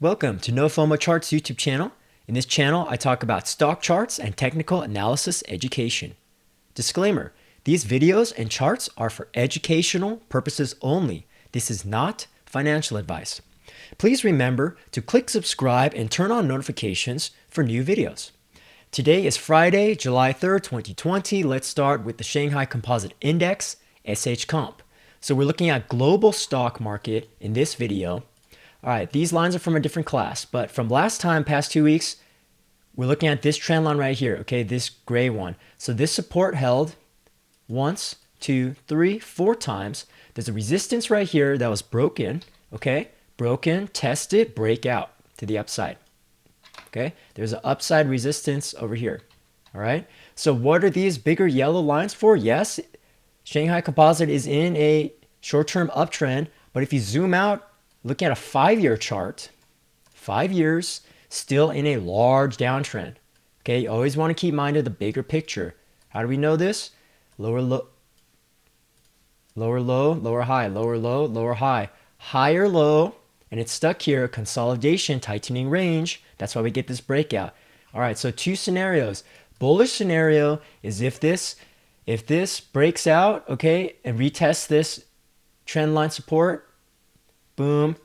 Welcome to No FOMO Charts YouTube channel. In this channel, I talk about stock charts and technical analysis education. Disclaimer, these videos and charts are for educational purposes only. This is not financial advice. Please remember to click subscribe and turn on notifications for new videos. Today is Friday, July 3rd, 2020. Let's start with the Shanghai Composite Index, SHCOMP. So we're looking at global stock market in this video. All right, these lines are from a different class, but from last time, past 2 weeks, we're looking at this trend line right here, okay, this gray one. So this support held once, two, three, four times. There's a resistance right here that was broken, okay, broken, tested, breakout to the upside, okay. There's an upside resistance over here, all right. So what are these bigger yellow lines for? Yes, Shanghai Composite is in a short-term uptrend, but if you zoom out, looking at a 5-year chart, 5 years, still in a large downtrend. Okay, you always want to keep in mind of the bigger picture. How do we know this? Lower low, lower low, lower high, lower low, lower high, higher low, and it's stuck here, consolidation, tightening range. That's why we get this breakout. All right, so two scenarios. Bullish scenario is if this breaks out, okay, and retests this trend line support, boom,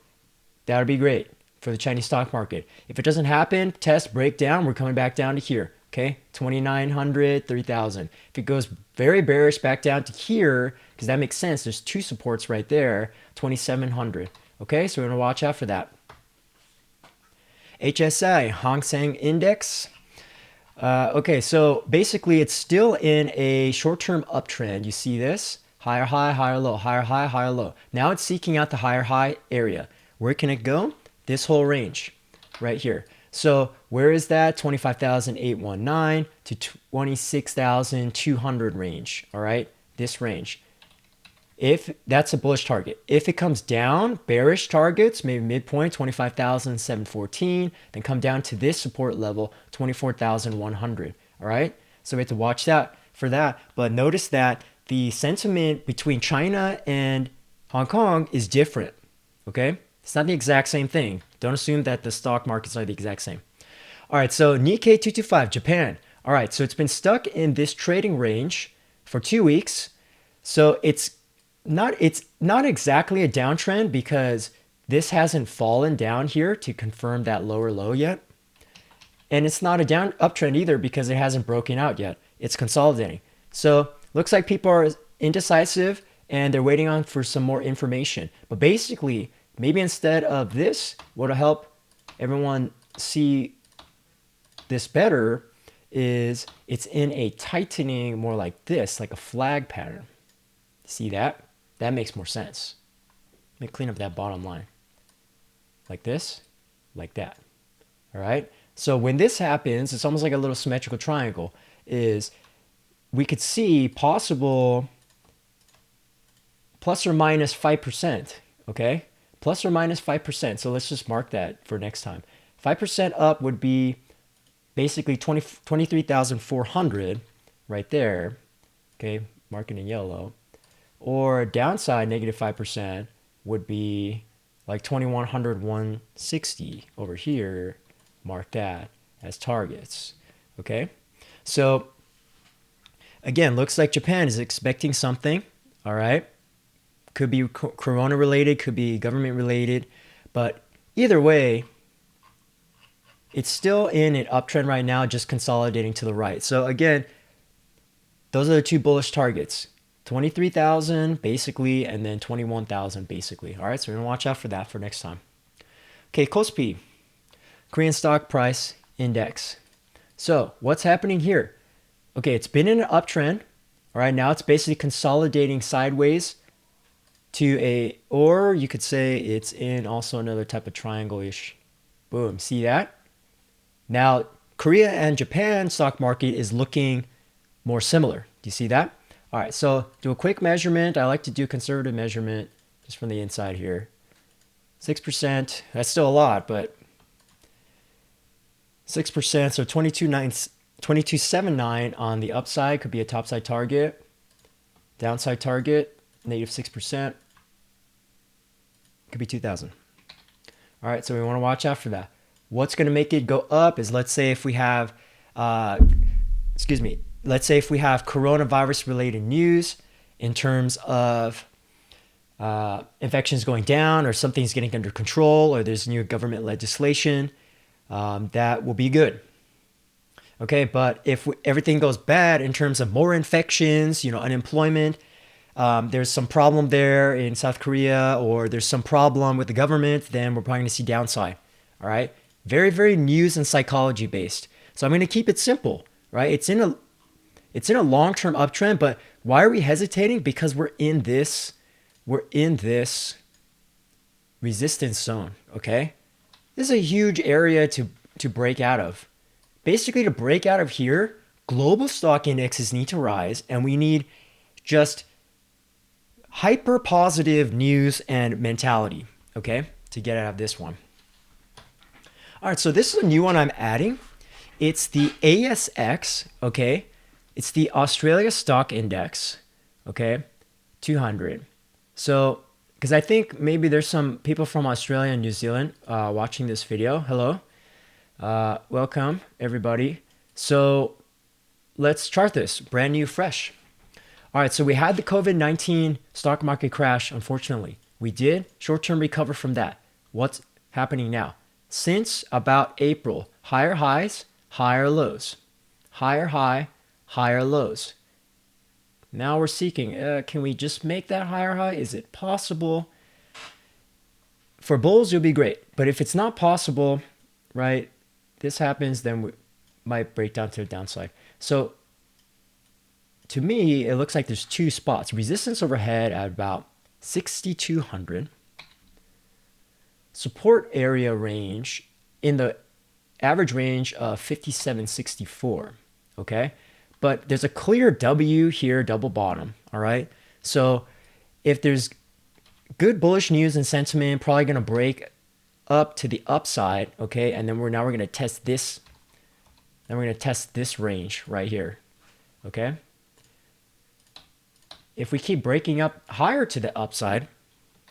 that would be great for the Chinese stock market. If it doesn't happen, test, breakdown, we're coming back down to here, okay? 2,900, 3,000. If it goes very bearish back down to here, because that makes sense, there's two supports right there, 2,700, okay? So we're gonna watch out for that. HSI, Hang Seng Index. Okay, so basically it's still in a short-term uptrend. You see this? Higher high, higher low, higher high, higher low. Now it's seeking out the higher high area. Where can it go? This whole range right here. So where is that? 25,819 to 26,200 range. All right, this range. If that's a bullish target. If it comes down, bearish targets, maybe midpoint 25,714, then come down to this support level 24,100. All right, so we have to watch that for that. But notice that the sentiment between China and Hong Kong is different, okay? It's not the exact same thing. Don't assume that the stock markets are the exact same. All right, so Nikkei 225, Japan. All right, so it's been stuck in this trading range for 2 weeks. So it's not exactly a downtrend because this hasn't fallen down here to confirm that lower low yet. And it's not a uptrend either because it hasn't broken out yet. It's consolidating. So looks like people are indecisive and they're waiting on for some more information. But basically, maybe instead of this, what'll help everyone see this better is it's in a tightening more like this, like a flag pattern. See that? That makes more sense. Let me clean up that bottom line. Like this, like that. All right? So when this happens, it's almost like a little symmetrical triangle. We could see possible plus or minus 5%, okay? Plus or minus 5%. So let's just mark that for next time. 5% up would be basically 23,400 right there, okay? Mark it in yellow. Or downside, negative 5% would be like 2,100, 160 over here. Mark that as targets, okay? So again, looks like Japan is expecting something, all right? Could be corona related, could be government related, but either way, it's still in an uptrend right now, just consolidating to the right. So again, those are the two bullish targets, 23,000 basically, and then 21,000 basically. All right, so we're gonna watch out for that for next time. Okay, KOSPI, Korean Stock Price Index. So what's happening here? Okay, it's been in an uptrend. All right, now it's basically consolidating sideways to or you could say it's in also another type of triangle-ish. Boom, see that? Now, Korea and Japan stock market is looking more similar. Do you see that? All right, so do a quick measurement. I like to do conservative measurement just from the inside here. 6%, that's still a lot, but 6%, so 22.79 on the upside could be a topside target. Downside target, negative 6%, could be 2,000. All right, so we want to watch out for that. What's going to make it go up is, let's say if we have, let's say if we have coronavirus related news in terms of infections going down, or something's getting under control, or there's new government legislation, that will be good. Okay, but if everything goes bad in terms of more infections, unemployment, there's some problem there in South Korea, or there's some problem with the government, then we're probably going to see downside. All right, very, very news and psychology based. So I'm going to keep it simple, right? It's in a long-term uptrend, but why are we hesitating? Because we're in this resistance zone. Okay, this is a huge area to break out of. Basically, to break out of here, global stock indexes need to rise, and we need just hyper positive news and mentality, okay, to get out of this one. All right, so this is a new one I'm adding. It's the ASX, okay? It's the Australia Stock Index, okay, 200. So, because I think maybe there's some people from Australia and New Zealand watching this video. Hello. Welcome, everybody. So let's chart this, brand new, fresh. All right, so we had the COVID-19 stock market crash, unfortunately. We did short-term recover from that. What's happening now? Since about April, higher highs, higher lows. Higher high, higher lows. Now we're seeking, can we just make that higher high? Is it possible? For bulls, it'll be great. But if it's not possible, right, this happens, then we might break down to the downside. So to me, it looks like there's two spots. Resistance overhead at about 6,200. Support area range in the average range of 57.64. Okay? But there's a clear W here, double bottom. All right? So if there's good bullish news and sentiment, probably going to break up to the upside. Okay? And then we're going to test this. Then we're going to test this range right here. Okay? If we keep breaking up higher to the upside,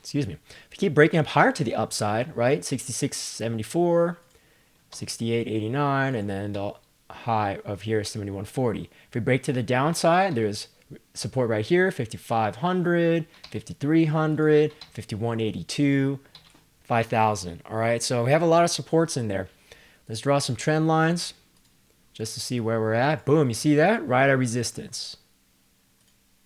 if we keep breaking up higher to the upside, right, 66.74, 68.89, and then the high of here is 71.40. If we break to the downside, there's support right here, 5,500, 5,300, 5,182, 5,000. All right, so we have a lot of supports in there. Let's draw some trend lines just to see where we're at. Boom, you see that? Right at resistance.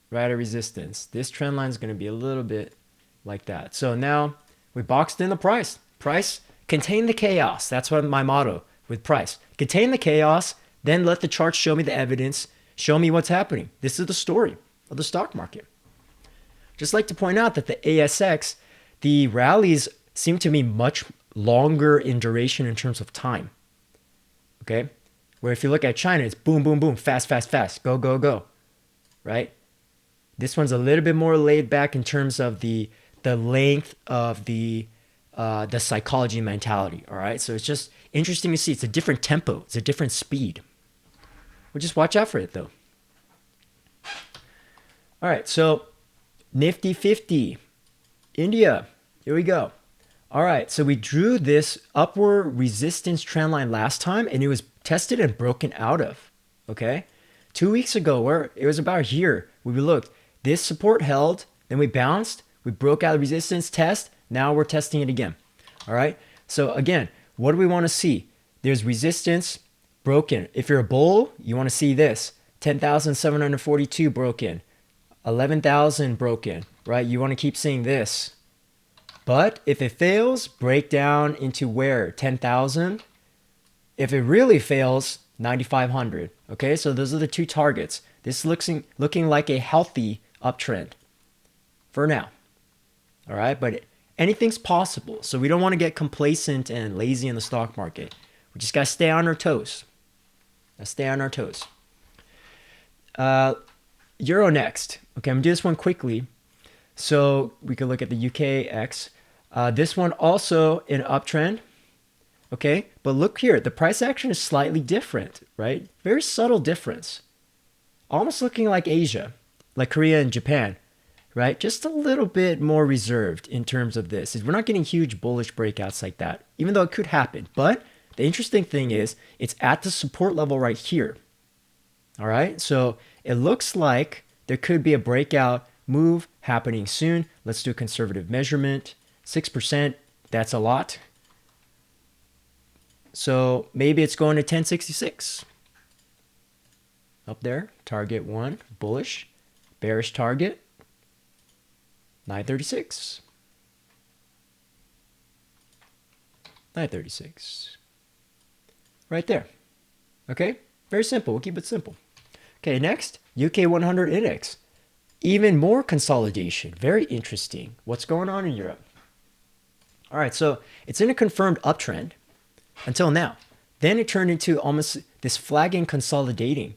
Right at resistance. This trend line is going to be a little bit like that. So now we boxed in the price. Price, contain the chaos. That's what my motto with price. Contain the chaos, then let the charts show me the evidence, show me what's happening. This is the story of the stock market. Just like to point out that the ASX, the rallies seem to be much longer in duration in terms of time. Okay? Where if you look at China, it's boom, boom, boom, fast, fast, fast, go, go, go. Right? This one's a little bit more laid back in terms of the length of the psychology mentality. All right, so it's just interesting to see. It's a different tempo. It's a different speed. We'll just watch out for it though. All right, so Nifty 50, India. Here we go. All right, so we drew this upward resistance trend line last time, and it was tested and broken out of. Okay, 2 weeks ago, where it was about here, we looked. This support held, then we bounced, we broke out the resistance test, now we're testing it again. All right, so again, what do we want to see? There's resistance broken. If you're a bull, you want to see this, 10,742 broken, 11,000 broken, right? You want to keep seeing this. But if it fails, break down into where? 10,000. If it really fails, 9,500. Okay, so those are the two targets. This is looking like a healthy uptrend for now. All right, but anything's possible. So we don't want to get complacent and lazy in the stock market. We just got to stay on our toes. Stay on our toes. Euronext. Okay, I'm going to do this one quickly. So we can look at the UKX. This one also in uptrend. Okay, but look here. The price action is slightly different, right? Very subtle difference. Almost looking like Asia, like Korea and Japan. right? Just a little bit more reserved in terms of this. We're not getting huge bullish breakouts like that, even though it could happen. But the interesting thing is it's at the support level right here. All right, so it looks like there could be a breakout move happening soon. Let's do a conservative measurement. 6%, that's a lot. So maybe it's going to 1066. Up there, target 1, bullish. Bearish target, 936. 936. Right there. Okay, very simple. We'll keep it simple. Okay, next, UK 100 index. Even more consolidation. Very interesting. What's going on in Europe? All right, so it's in a confirmed uptrend until now. Then it turned into almost this flagging, consolidating,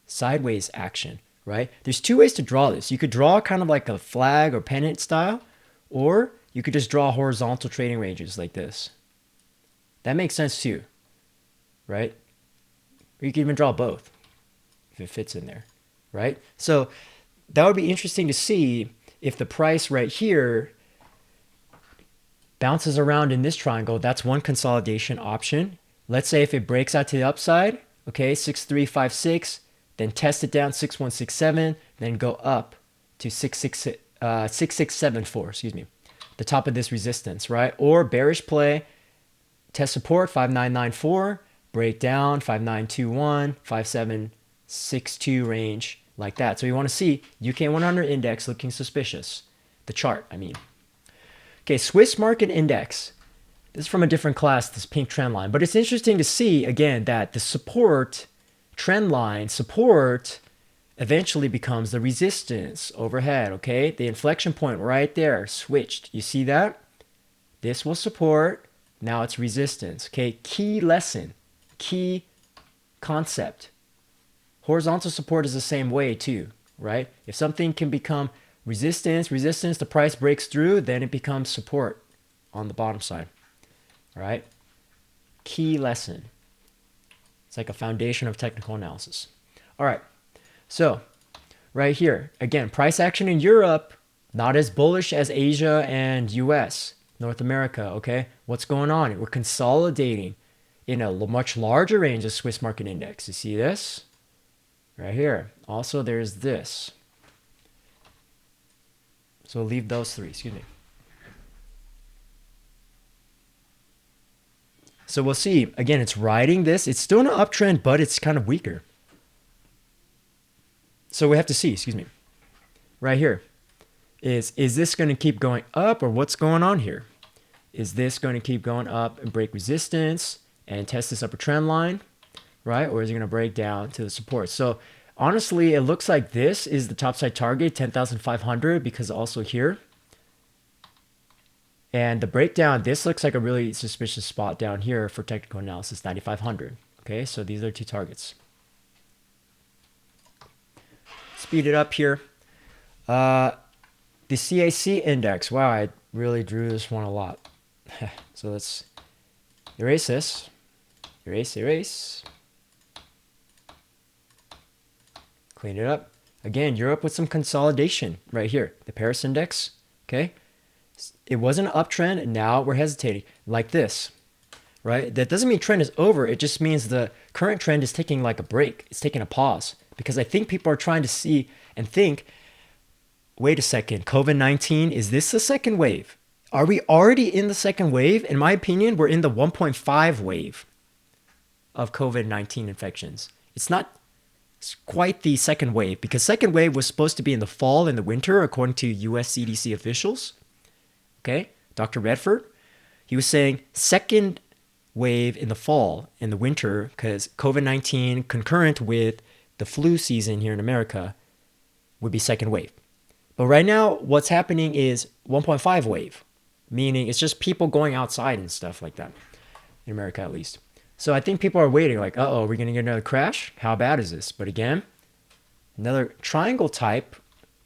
sideways action, right? There's two ways to draw this. You could draw kind of like a flag or pennant style, or you could just draw horizontal trading ranges like this. That makes sense too, right? Or you can even draw both if it fits in there, right? So that would be interesting to see if the price right here bounces around in this triangle. That's one consolidation option. Let's say if it breaks out to the upside, okay, 6356, then test it down 6167, then go up to 6674, excuse me, the top of this resistance, right? Or bearish play, test support 5994, break down 5921, 5762 range, like that. So you want to see UK 100 index looking suspicious. The chart, I mean. Okay, Swiss market index. This is from a different class, this pink trend line. But it's interesting to see, again, that the support trend line, support eventually becomes the resistance overhead, okay? The inflection point right there, switched. You see that? This will support, now it's resistance, okay? Key lesson, key concept. Horizontal support is the same way too, right? If something can become resistance, the price breaks through, then it becomes support on the bottom side, all right? Key lesson. It's like a foundation of technical analysis. All right, so right here, again, price action in Europe, not as bullish as Asia and US, North America, okay? What's going on? We're consolidating in a much larger range of Swiss market index. You see this? Right here. Also, there's this. So leave those three, excuse me. So we'll see. Again, it's riding this. It's still in an uptrend, but it's kind of weaker. So we have to see, excuse me. Right here. Is this going to keep going up, or what's going on here? Is this going to keep going up and break resistance and test this upper trend line, right? Or is it going to break down to the support? So honestly, it looks like this is the topside target, 10,500, because also here. And the breakdown, this looks like a really suspicious spot down here for technical analysis, 9,500. Okay, so these are two targets. Speed it up here. The CAC index, wow, I really drew this one a lot. So let's erase this. Erase. Clean it up. Again, Europe with some consolidation right here. The Paris index, okay? It was an uptrend, and now we're hesitating like this, right? That doesn't mean trend is over. It just means the current trend is taking like a break. It's taking a pause because I think people are trying to see and think, wait a second, COVID-19, is this the second wave? Are we already in the second wave? In my opinion, we're in the 1.5 wave of COVID-19 infections. It's not quite the second wave because second wave was supposed to be in the fall and the winter, according to US CDC officials. Okay, Dr. Redford, he was saying second wave in the fall and the winter because COVID-19 concurrent with the flu season here in America would be second wave. But right now, what's happening is 1.5 wave, meaning it's just people going outside and stuff like that, in America at least. So I think people are waiting like, uh-oh, are we going to get another crash? How bad is this? But again, another triangle type,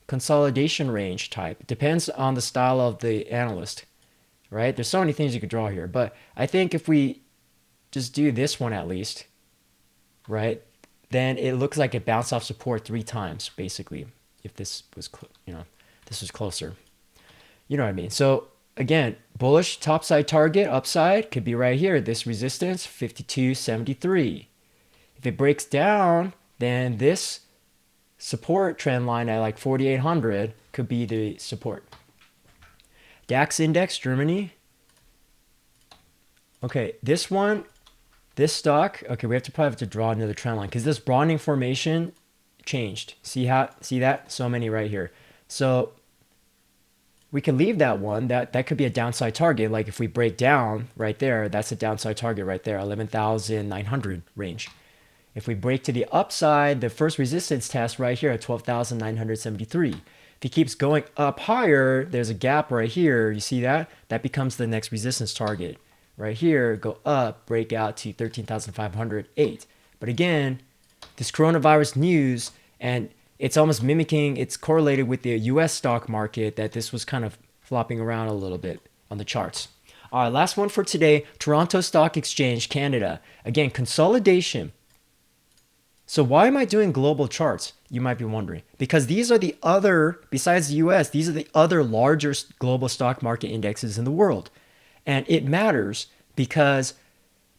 consolidation range type. It depends on the style of the analyst, right? There's so many things you could draw here. But I think if we just do this one at least, right, then it looks like it bounced off support 3 times, basically, if this was, This was closer. You know what I mean? So again, bullish topside target, upside could be right here. This resistance, 52.73. If it breaks down, then this support trend line at like 4,800 could be the support. DAX index, Germany. Okay, this one, this stock, okay, we probably have to draw another trend line because this broadening formation changed. See that? So many right here. So we can leave that one. That could be a downside target. Like if we break down right there, that's a downside target right there, 11,900 range. If we break to the upside, the first resistance test right here at 12,973. If it keeps going up higher, there's a gap right here. You see that? That becomes the next resistance target. Right here, go up, break out to 13,508. But again, this coronavirus news, and it's almost mimicking, it's correlated with the US stock market, that this was kind of flopping around a little bit on the charts. All right, last one for today, Toronto Stock Exchange, Canada. Again, consolidation. So why am I doing global charts? You might be wondering. Because these are the other, besides the US, these are the other larger global stock market indexes in the world. And it matters because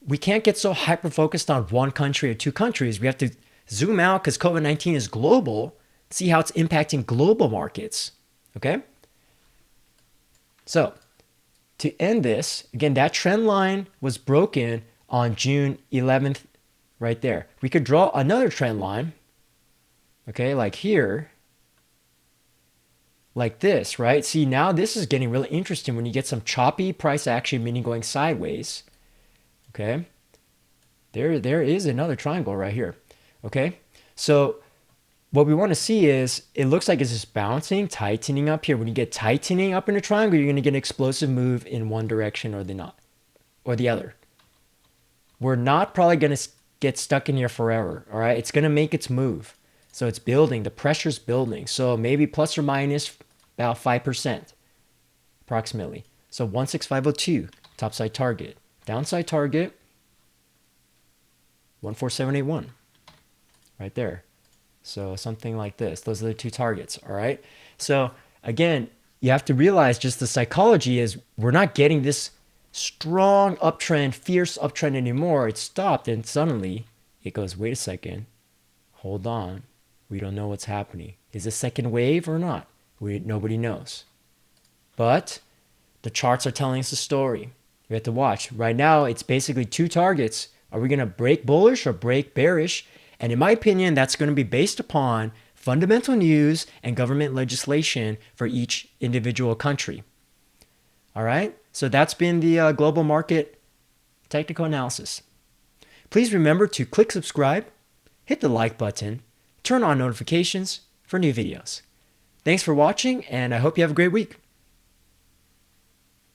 we can't get so hyper-focused on one country or two countries. We have to zoom out because COVID-19 is global, see how it's impacting global markets, okay? So to end this, again, that trend line was broken on June 11th right there. We could draw another trend line, okay, like here, like this, right? See, now this is getting really interesting when you get some choppy price action, meaning going sideways, okay? There is another triangle right here, okay? So what we want to see is, it looks like it's just bouncing, tightening up here. When you get tightening up in a triangle, you're going to get an explosive move in one direction or the other. We're not probably going to get stuck in here forever, all right? It's going to make its move. So it's building, the pressure's building. So maybe plus or minus about 5%, approximately. So 16502, topside target. Downside target, 14781, right there. So something like this. Those are the two targets, all right? So again, you have to realize just the psychology is we're not getting this strong uptrend, fierce uptrend anymore. It stopped and suddenly it goes, wait a second, hold on. We don't know what's happening. Is it a second wave or not? Nobody knows. But the charts are telling us a story. We have to watch. Right now, it's basically two targets. Are we going to break bullish or break bearish? And in my opinion, that's going to be based upon fundamental news and government legislation for each individual country. All right? So that's been the global market technical analysis. Please remember to click subscribe, hit the like button, turn on notifications for new videos. Thanks for watching, and I hope you have a great week.